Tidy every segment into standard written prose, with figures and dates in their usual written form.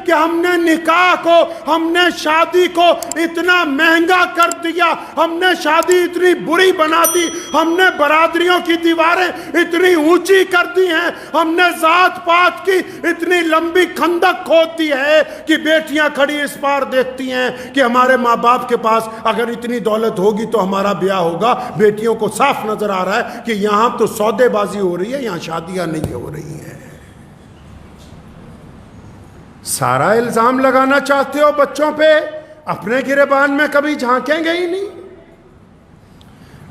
کہ ہم نے نکاح کو، ہم نے شادی کو اتنا مہنگا کر دیا، ہم نے شادی اتنی بری بنا دی، ہم نے برادریوں کی دیواریں اتنی اونچی کر دی ہیں، ہم نے ذات پات کی اتنی لمبی خندق کھود دی ہے کہ بیٹیاں کھڑی اس پار دیکھتی ہیں کہ ہمارے ماں باپ کے پاس اگر اتنی دولت ہوگی تو ہمارا بیاہ ہوگا۔ بیٹیوں کو صاف نظر آ رہا ہے کہ یہاں تو سودے بازی ہو رہی ہے، یہاں شادیاں نہیں ہو رہی ہیں۔ سارا الزام لگانا چاہتے ہو بچوں پہ، اپنے گریبان میں کبھی جھانکیں گے ہی نہیں۔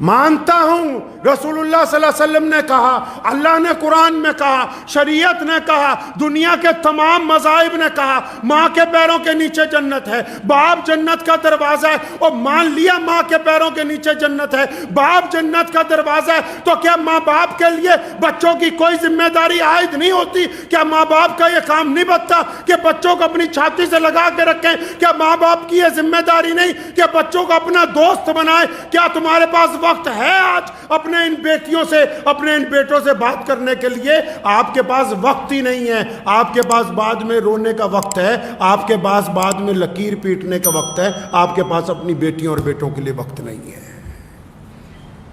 مانتا ہوں رسول اللہ صلی اللہ علیہ وسلم نے کہا، اللہ نے قرآن میں کہا، شریعت نے کہا، دنیا کے تمام مذاہب نے کہا، ماں کے پیروں کے نیچے جنت ہے، باپ جنت کا دروازہ ہے۔ اور مان لیا ماں کے پیروں کے نیچے جنت ہے، باپ جنت کا دروازہ ہے، تو کیا ماں باپ کے لیے بچوں کی کوئی ذمہ داری عائد نہیں ہوتی؟ کیا ماں باپ کا یہ کام نہیں بنتا کہ بچوں کو اپنی چھاتی سے لگا کے رکھیں؟ کیا ماں باپ کی یہ ذمہ داری نہیں کہ بچوں کو اپنا دوست بنائیں؟ کیا تمہارے پاس وقت ہے آج اپنے ان بیٹیوں سے، اپنے ان بیٹوں سے بات کرنے کے لیے؟ آپ کے پاس وقت ہی نہیں ہے۔ آپ کے پاس بعد میں رونے کا وقت ہے، آپ کے پاس بعد میں لکیر پیٹنے کا وقت ہے، آپ کے پاس اپنی بیٹیوں اور بیٹوں کے لیے وقت نہیں ہے۔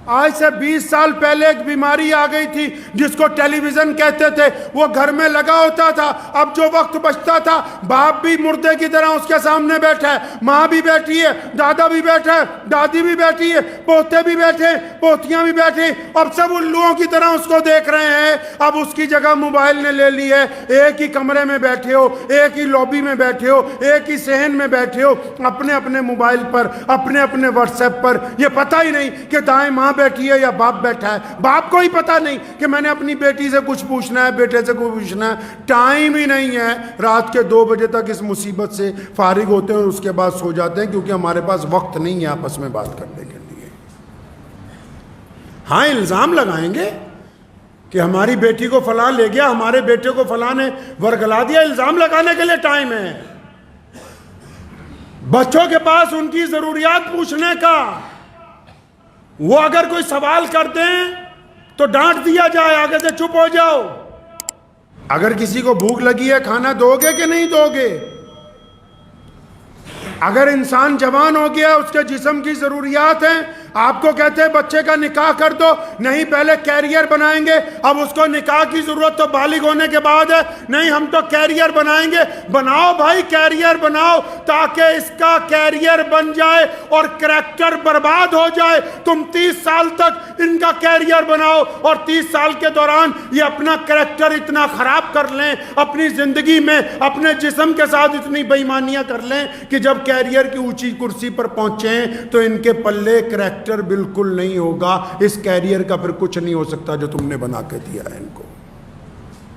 آج سے 20 سال پہلے ایک بیماری آ گئی تھی جس کو ٹیلی ویژن کہتے تھے، وہ گھر میں لگا ہوتا تھا۔ اب جو وقت بچتا تھا، باپ بھی مردے کی طرح اس کے سامنے بیٹھا ہے، ماں بھی بیٹھی ہے، دادا بھی بیٹھا ہے، دادی بھی بیٹھی ہے، پوتے بھی بیٹھے، پوتیاں بھی بیٹھی، اب سب الوؤں کی طرح اس کو دیکھ رہے ہیں۔ اب اس کی جگہ موبائل نے لے لی ہے، ایک ہی کمرے میں بیٹھے ہو، ایک ہی لابی میں بیٹھے ہو، ایک ہی صحن میں بیٹھے ہو، اپنے اپنے موبائل پر، اپنے اپنے واٹس ایپ پر۔ یہ پتہ ہی نہیں کہ دائیں ماں بیٹھی ہے یا باپ بیٹھا ہے، باپ کو ہی پتہ نہیں کہ میں نے اپنی بیٹی سے کچھ پوچھنا ہے، بیٹے سے کچھ پوچھنا ہے۔ ٹائم ہی نہیں ہے۔ رات کے 2 بجے تک اس مصیبت سے فارغ ہوتے ہیں اور اس کے بعد سو جاتے ہیں، کیونکہ ہمارے پاس وقت نہیں ہے آپس میں بات کرنے کے لیے۔ ہاں الزام لگائیں گے کہ ہماری بیٹی کو فلاں لے گیا، ہمارے بیٹے کو فلاں نے ورگلا دیا، الزام لگانے کے لیے ٹائم ہے۔ بچوں کے پاس ان کی ضروریات پوچھنے کا، وہ اگر کوئی سوال کرتے ہیں تو ڈانٹ دیا جائے، آگے سے چپ ہو جاؤ۔ اگر کسی کو بھوک لگی ہے، کھانا دو گے کہ نہیں دو گے؟ اگر انسان جوان ہو گیا، اس کے جسم کی ضروریات ہیں، آپ کو کہتے ہیں بچے کا نکاح کر دو، نہیں پہلے کیریئر بنائیں گے، اب اس کو نکاح کی ضرورت تو بالغ ہونے کے بعد ہے، نہیں ہم تو کیریئر بنائیں گے۔ بناؤ بھائی، کیریئر بناؤ تاکہ اس کا کیریئر بن جائے اور کریکٹر برباد ہو جائے۔ تم 30 سال تک ان کا کیریئر بناؤ اور 30 سال کے دوران یہ اپنا کریکٹر اتنا خراب کر لیں، اپنی زندگی میں اپنے جسم کے ساتھ اتنی بے ایمانیاں کر لیں کہ جب کیریئر کی اونچی کرسی پر پہنچیں تو ان کے پلے کریکٹر بالکل نہیں ہوگا۔ اس کیریئر کا پھر کچھ نہیں ہو سکتا جو تم نے بنا کے دیا ہے ان کو۔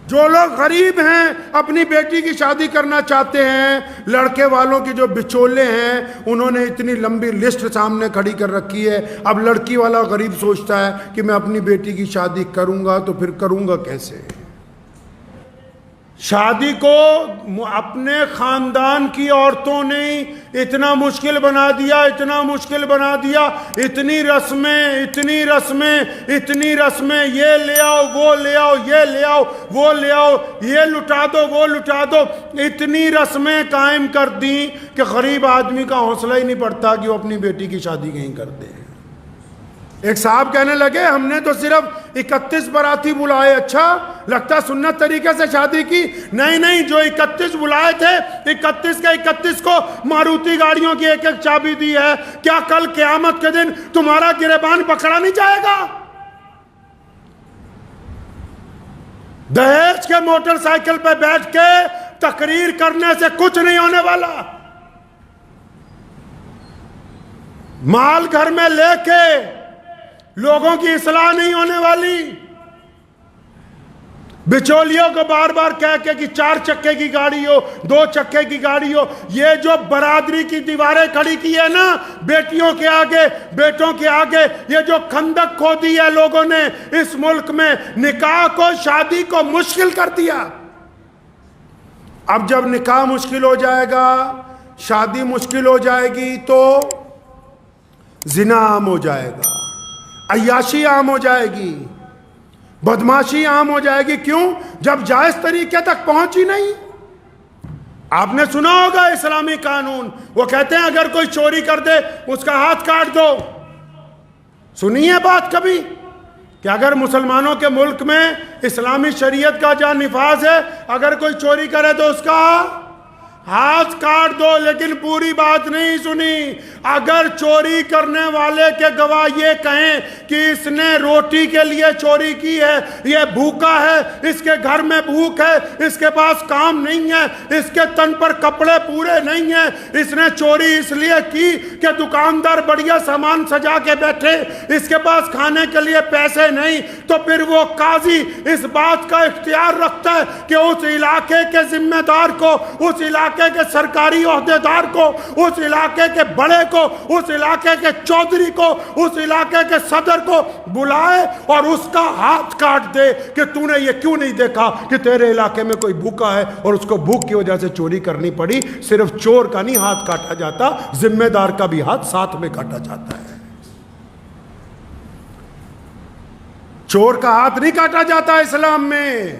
جو لوگ غریب ہیں، اپنی بیٹی کی شادی کرنا چاہتے ہیں، لڑکے والوں کے جو بچولے ہیں انہوں نے اتنی لمبی لسٹ سامنے کھڑی کر رکھی ہے۔ اب لڑکی والا غریب سوچتا ہے کہ میں اپنی بیٹی کی شادی کروں گا تو پھر کروں گا کیسے؟ شادی کو اپنے خاندان کی عورتوں نے اتنا مشکل بنا دیا، اتنا مشکل بنا دیا، اتنی رسمیں، اتنی رسمیں، اتنی رسمیں، یہ لے آؤ، وہ لے آؤ، یہ لے آؤ، وہ لے آؤ، یہ لٹا دو، وہ لٹا دو، اتنی رسمیں قائم کر دیں کہ غریب آدمی کا حوصلہ ہی نہیں پڑتا کہ وہ اپنی بیٹی کی شادی کہیں کر دے۔ ایک صاحب کہنے لگے ہم نے تو صرف 31 باراتی بلائے، اچھا لگتا سنت طریقے سے شادی کی؟ نہیں نہیں، جو 31 بلائے تھے 31 کے 31 کو ماروتی گاڑیوں کی ایک ایک چابی دی ہے۔ کیا کل قیامت کے دن تمہارا گریبان پکڑا نہیں جائے گا؟ دہیج کے موٹر سائیکل پہ بیٹھ کے تقریر کرنے سے کچھ نہیں ہونے والا، مال گھر میں لے کے لوگوں کی اصلاح نہیں ہونے والی، بچولیوں کو بار بار کہہ کے کہ 4 چکے کی گاڑی ہو، 2 چکے کی گاڑی ہو۔ یہ جو برادری کی دیواریں کھڑی کی ہے نا بیٹیوں کے آگے، بیٹوں کے آگے، یہ جو خندق کھودی ہے لوگوں نے اس ملک میں، نکاح کو، شادی کو مشکل کر دیا۔ اب جب نکاح مشکل ہو جائے گا، شادی مشکل ہو جائے گی تو زنا عام ہو جائے گا، عیاشی عام ہو جائے گی، بدماشی عام ہو جائے گی۔ کیوں؟ جب جائز طریقے تک پہنچ ہی نہیں۔ آپ نے سنا ہوگا اسلامی قانون، وہ کہتے ہیں اگر کوئی چوری کر دے اس کا ہاتھ کاٹ دو. سنی ہے بات کبھی کہ اگر مسلمانوں کے ملک میں اسلامی شریعت کا جہاں نفاذ ہے اگر کوئی چوری کرے تو اس کا ہاتھ کاٹ دو؟ لیکن پوری بات نہیں سنی. اگر چوری کرنے والے کے گواہ یہ کہیں کہ اس نے روٹی کے لیے چوری کی ہے، یہ بھوکا ہے، اس کے گھر میں بھوک ہے، اس کے پاس کام نہیں ہے، اس کے تن پر کپڑے پورے نہیں ہیں، اس نے چوری اس لیے کی کہ دکاندار بڑھیا سامان سجا کے بیٹھے، اس کے پاس کھانے کے لیے پیسے نہیں، تو پھر وہ قاضی اس بات کا اختیار رکھتا ہے کہ اس علاقے کے ذمہ دار کو، اس علاقے کے سرکاری عہدیدار کو، اس علاقے کے بڑے کو، اس علاقے کے چودھری کو، اس علاقے کے صدر کو بلائے اور اس کا ہاتھ کاٹ دے کہ تو نے یہ کیوں نہیں دیکھا کہ تیرے علاقے میں کوئی بھوکا ہے اور اس کو بھوک کی وجہ سے چوری کرنی پڑی. صرف چور کا نہیں ہاتھ کاٹا جاتا، ذمہ دار کا بھی ہاتھ ساتھ میں کاٹا جاتا ہے. چور کا ہاتھ نہیں کاٹا جاتا اسلام میں.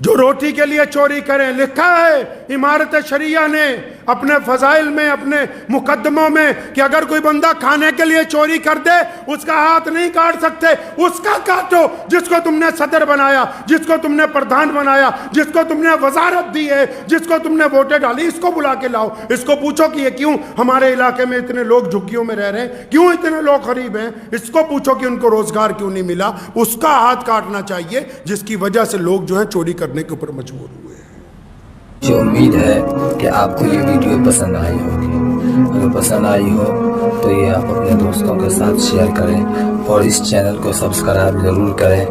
جو روٹی کے لیے چوری کریں، لکھا ہے امارت شریعہ نے اپنے فضائل میں، اپنے مقدموں میں، کہ اگر کوئی بندہ کھانے کے لیے چوری کر دے اس کا ہاتھ نہیں کاٹ سکتے. اس کا کاٹو جس کو تم نے صدر بنایا، جس کو تم نے پردھان بنایا، جس کو تم نے وزارت دی ہے، جس کو تم نے ووٹیں ڈالی. اس کو بلا کے لاؤ، اس کو پوچھو کہ یہ کیوں ہمارے علاقے میں اتنے لوگ جھگیوں میں رہ رہے ہیں، کیوں اتنے لوگ غریب ہیں. اس کو پوچھو کہ ان کو روزگار کیوں نہیں ملا. اس کا ہاتھ کاٹنا چاہیے جس کی وجہ سے لوگ جو ہیں چوری کرنے کے اوپر مجبور ہوئے ہیں. مجھے امید ہے کہ آپ کو یہ ویڈیو پسند آئی ہوگی. اگر پسند آئی ہو تو یہ آپ اپنے دوستوں کے ساتھ شیئر کریں اور اس چینل کو سبسکرائب ضرور کریں.